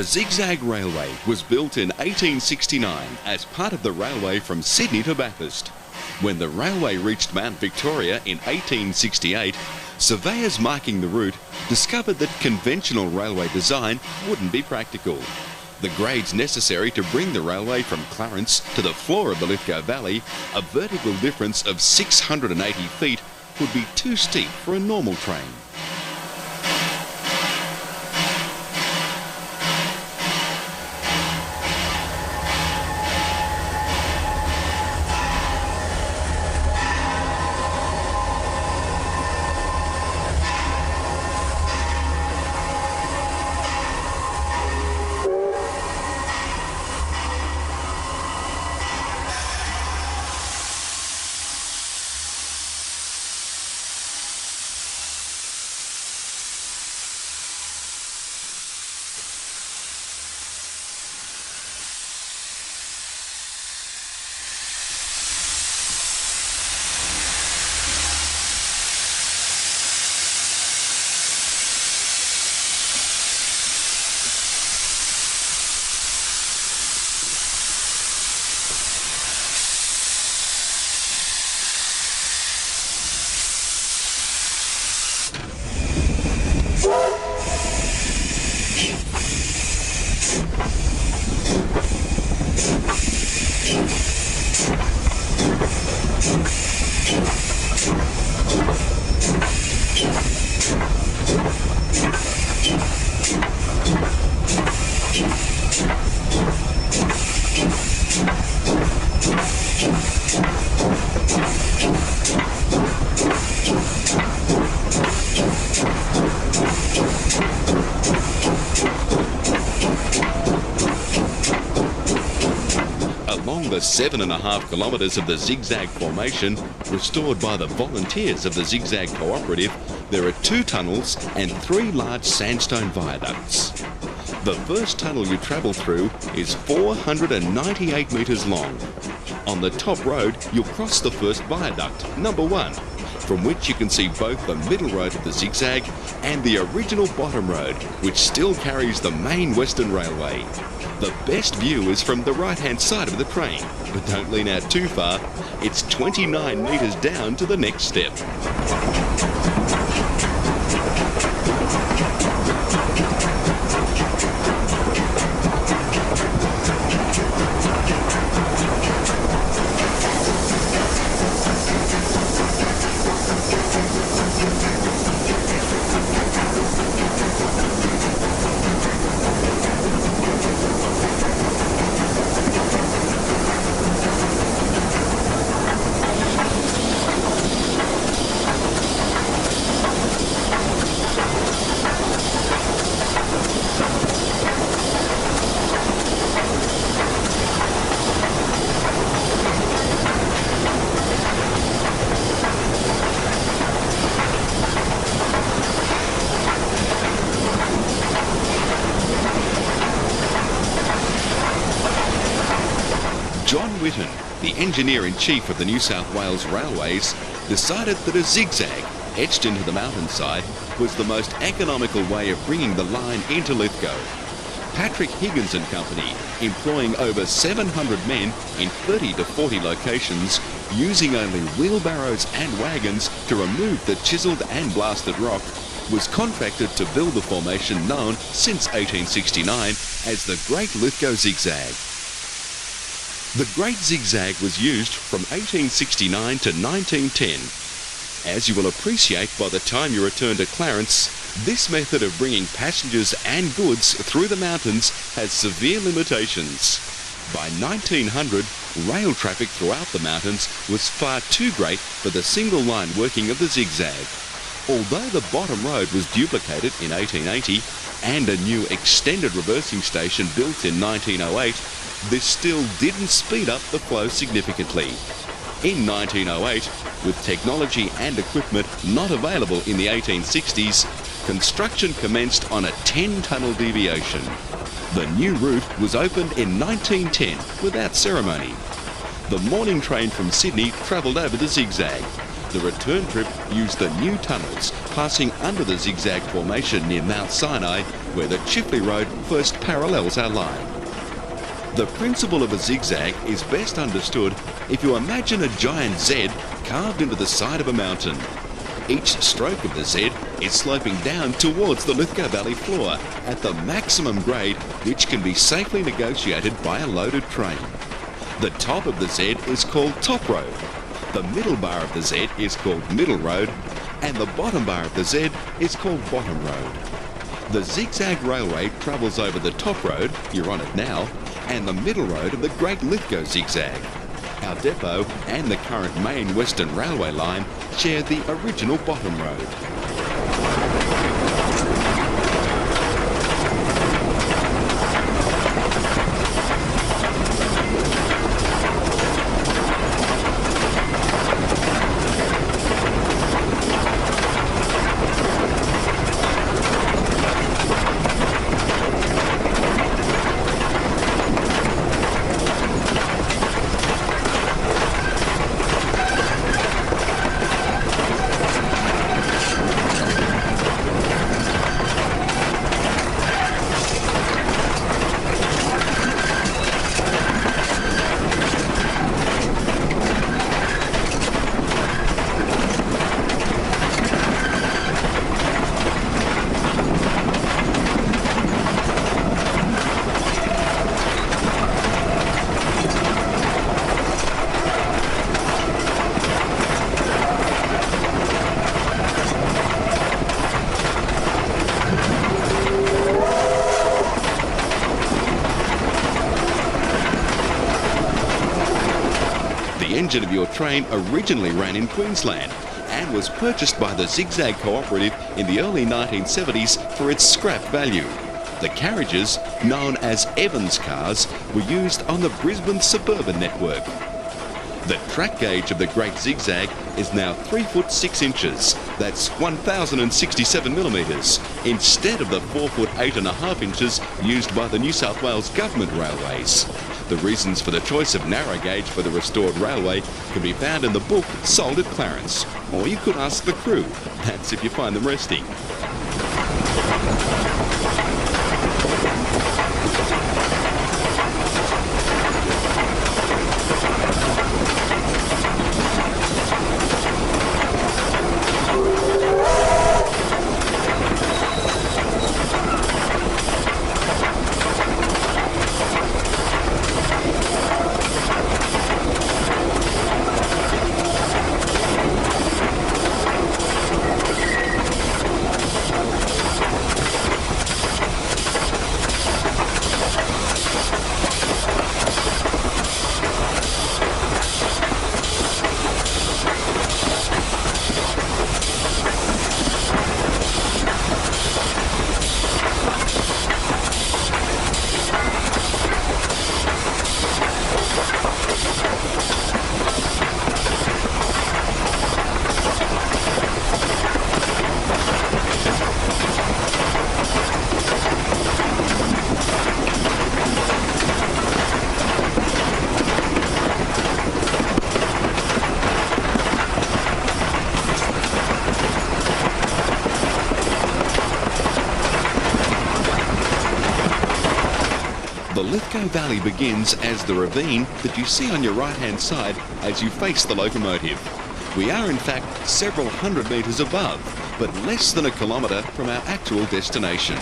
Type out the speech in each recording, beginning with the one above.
The Zig Zag Railway was built in 1869 as part of the railway from Sydney to Bathurst. When the railway reached Mount Victoria in 1868, surveyors marking the route discovered that conventional railway design wouldn't be practical. The grades necessary to bring the railway from Clarence to the floor of the Lithgow Valley, a vertical difference of 680 feet, would be too steep for a normal train. Along the 7.5 kilometres of the Zig Zag formation, restored by the volunteers of the Zig Zag Cooperative, there are 2 tunnels and 3 large sandstone viaducts. The first tunnel you travel through is 498 metres long. On the top road, you'll cross the first viaduct, number 1, from which you can see both the middle road of the Zig Zag and the original bottom road, which still carries the main Western Railway. The best view is from the right-hand side of the train, but don't lean out too far. It's 29 metres down to the next step. John Whitten, the engineer-in-chief of the New South Wales Railways, decided that a zigzag etched into the mountainside was the most economical way of bringing the line into Lithgow. Patrick Higgins and Company, employing over 700 men in 30 to 40 locations, using only wheelbarrows and wagons to remove the chiselled and blasted rock, was contracted to build the formation known since 1869 as the Great Lithgow Zigzag. The Great Zigzag was used from 1869 to 1910. As you will appreciate by the time you return to Clarence, this method of bringing passengers and goods through the mountains has severe limitations. By 1900, rail traffic throughout the mountains was far too great for the single line working of the zigzag. Although the bottom road was duplicated in 1880 and a new extended reversing station built in 1908, this still didn't speed up the flow significantly. In 1908, with technology and equipment not available in the 1860s, construction commenced on a 10-tunnel deviation. The new route was opened in 1910 without ceremony. The morning train from Sydney travelled over the Zig Zag. The return trip used the new tunnels passing under the Zig Zag formation near Mount Sinai where the Chifley Road first parallels our line. The principle of a zigzag is best understood if you imagine a giant Z carved into the side of a mountain. Each stroke of the Z is sloping down towards the Lithgow Valley floor at the maximum grade which can be safely negotiated by a loaded train. The top of the Z is called top road, the middle bar of the Z is called middle road, and the bottom bar of the Z is called bottom road. The zigzag railway travels over the top road, you're on it now, and the middle road of the Great Lithgow Zigzag. Our depot and the current main Western Railway line share the original bottom road. The engine of your train originally ran in Queensland and was purchased by the Zig Zag cooperative in the early 1970s for its scrap value. The carriages, known as Evans cars, were used on the Brisbane suburban network. The track gauge of the Great Zigzag is now 3 foot 6 inches, that's 1,067 millimetres, instead of the 4 foot 8.5 inches used by the New South Wales Government Railways. The reasons for the choice of narrow gauge for the restored railway can be found in the book sold at Clarence, or you could ask the crew, that's if you find them resting. The Lithgow Valley begins as the ravine that you see on your right-hand side as you face the locomotive. We are in fact several hundred metres above, but less than a kilometre from our actual destination.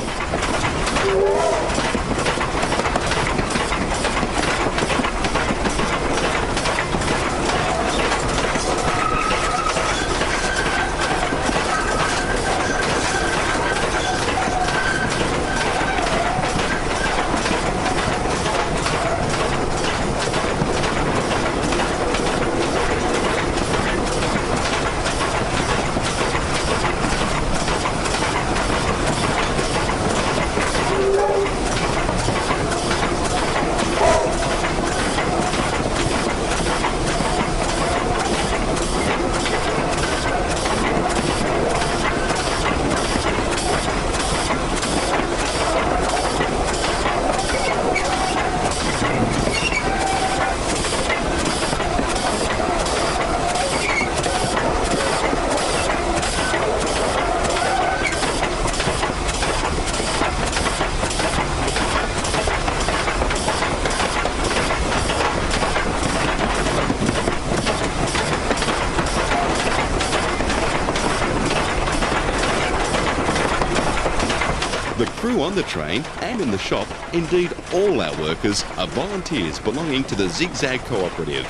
crew on the train and in the shop, indeed all our workers, are volunteers belonging to the Zig Zag Cooperative.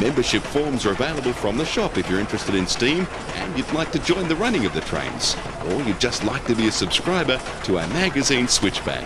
Membership forms are available from the shop if you're interested in steam and you'd like to join the running of the trains, or you'd just like to be a subscriber to our magazine Switchback.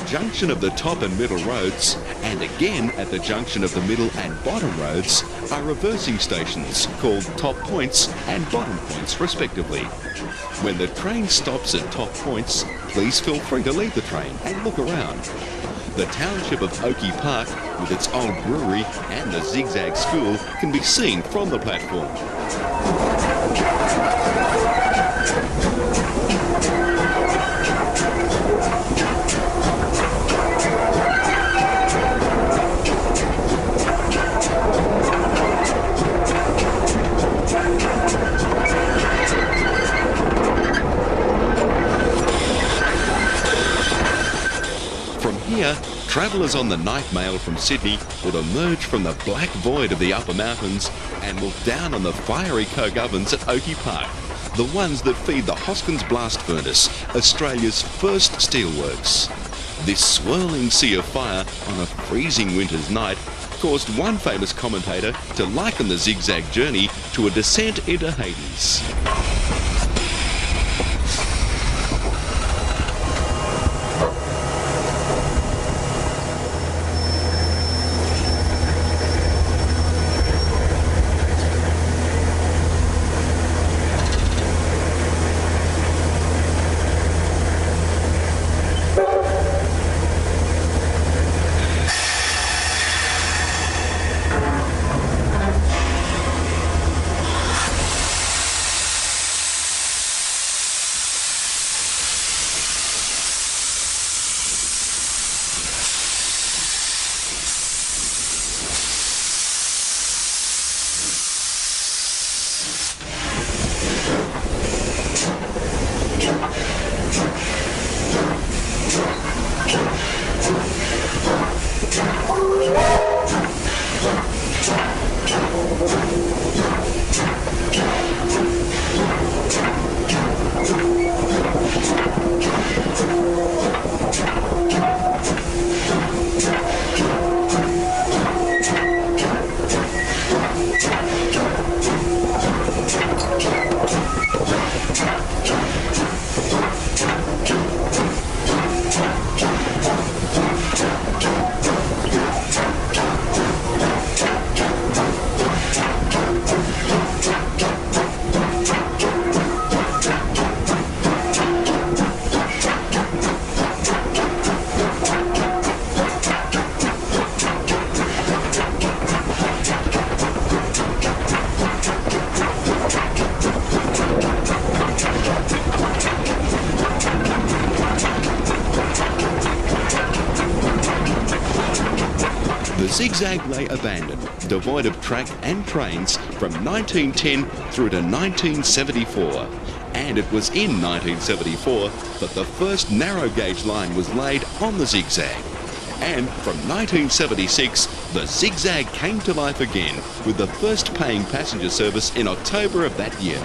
junction of the top and middle roads, and again at the junction of the middle and bottom roads, are reversing stations called top points and bottom points respectively. When the train stops at top points, please feel free to leave the train and look around. The township of Oakey Park, with its old brewery and the Zig Zag school, can be seen from the platform. Here, travellers on the night mail from Sydney would emerge from the black void of the upper mountains and look down on the fiery coke ovens at Oakey Park, the ones that feed the Hoskins Blast Furnace, Australia's first steelworks. This swirling sea of fire on a freezing winter's night caused one famous commentator to liken the Zig Zag journey to a descent into Hades. The Zig Zag lay abandoned, devoid of track and trains from 1910 through to 1974. And it was in 1974 that the first narrow gauge line was laid on the Zig Zag. And from 1976, the Zig Zag came to life again with the first paying passenger service in October of that year.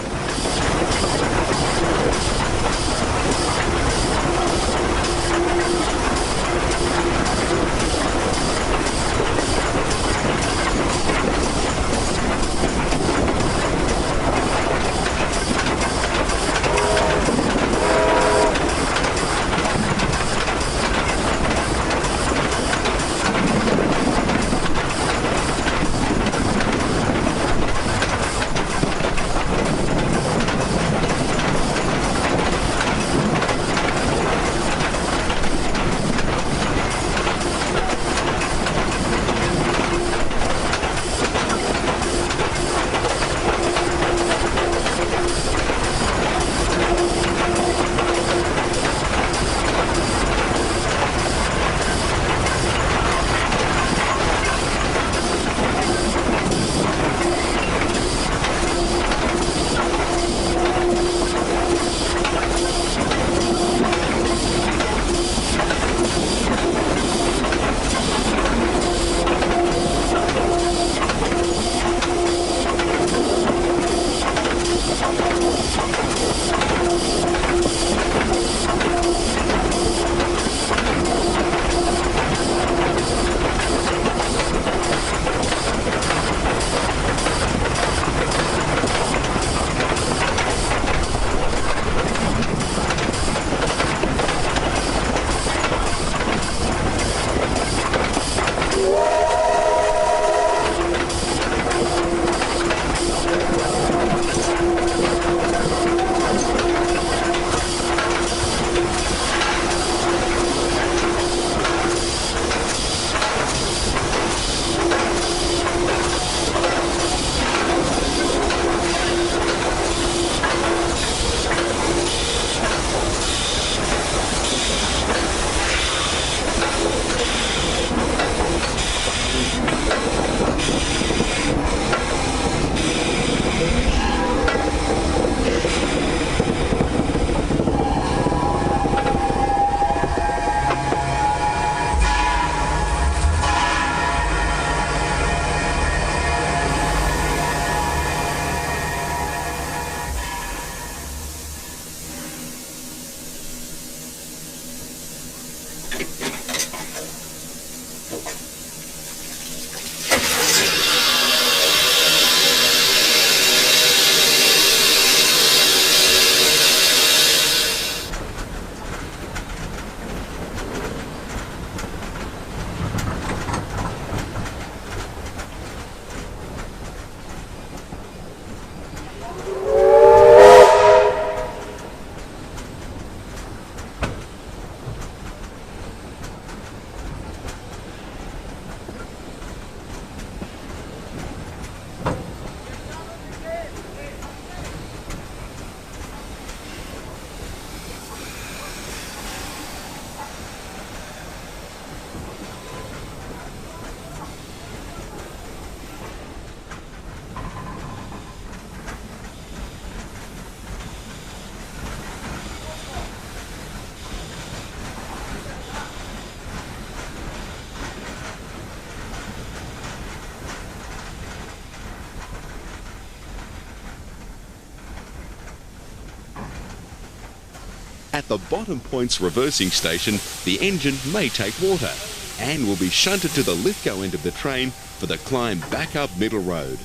At the bottom point's reversing station, the engine may take water and will be shunted to the Lithgow end of the train for the climb back up Middle Road.